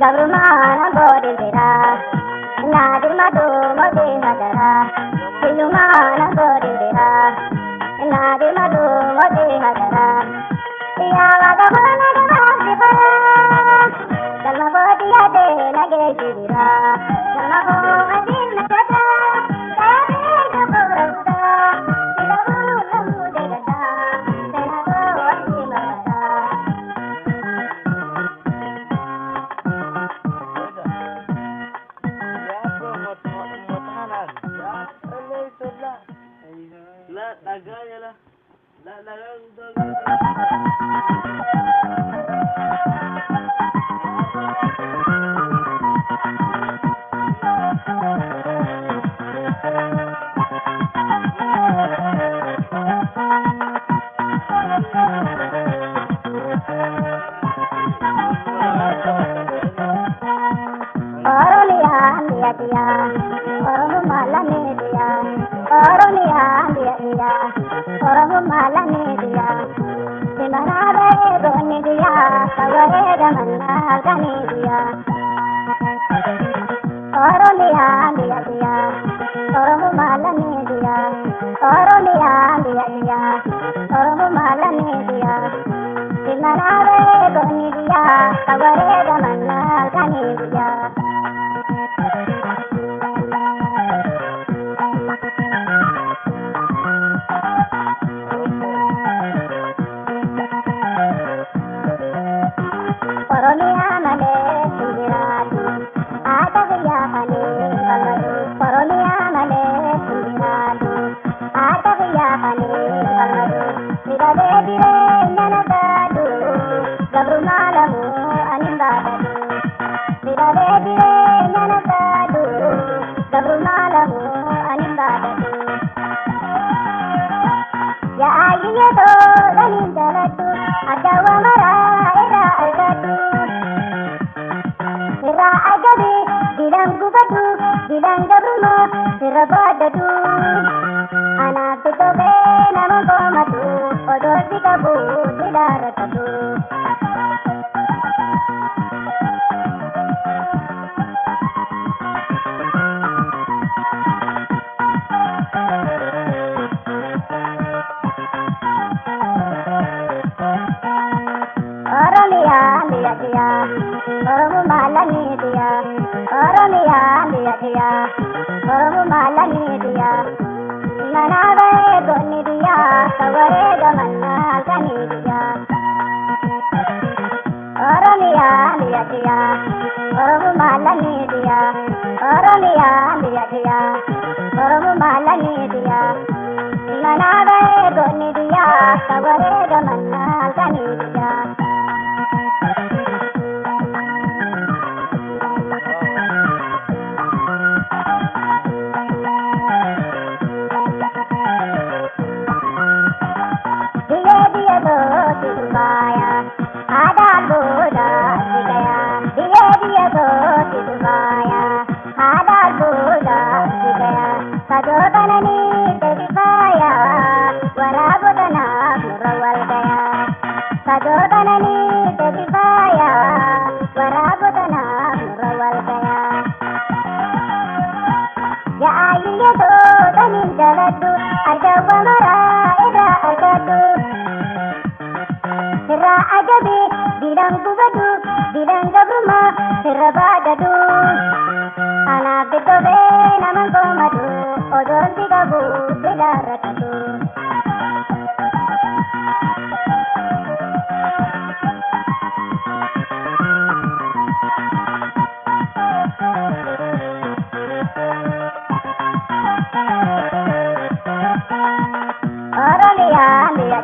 Gabrumana godira, nadir madu modi hadara. Silumana godira, nadir madu modi hadara. Ya vagamana gavasipa, dalma godiya de nage jira, dalma go adin nagata, kare gabruda, silumana lamude gata, tena go adimata.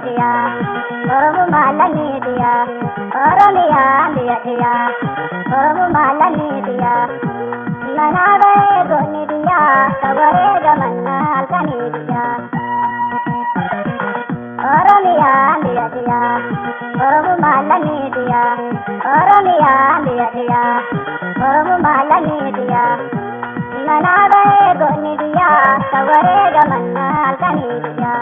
diya, oromo malani diya, oromiya diya, oromo malani diya. Nanabe goni diya, kaware gamanna alkani diya. Oromiya diya, oromo malani diya, oromiya diya, oromo malani diya. Nanabe goni diya, kaware gamanna alkani diya.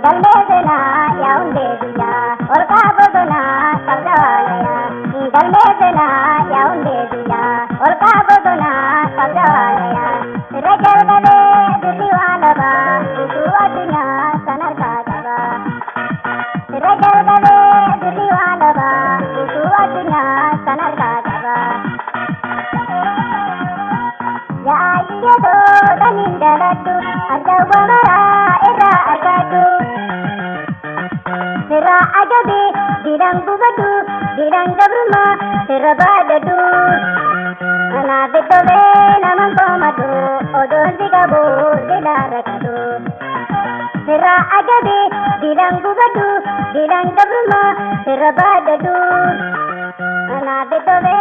Galmedna yaunde diya, olka bodona sabdalaya. Galmedna yaunde diya, olka bodona sabdalaya. Rajal gale diliwala ba, usuwatinya sanar kagaba. Rajal gale diliwala ba, usuwatinya sanar kagaba. Ya yedo danindalatu, ajawamara era agadu. Sira agabe dirang bubadu dirang gabruma sira badadu ana betove naman komadu odon digabo dilarakadu sira agabe dirang bubadu dirang gabruma sira badadu ana betove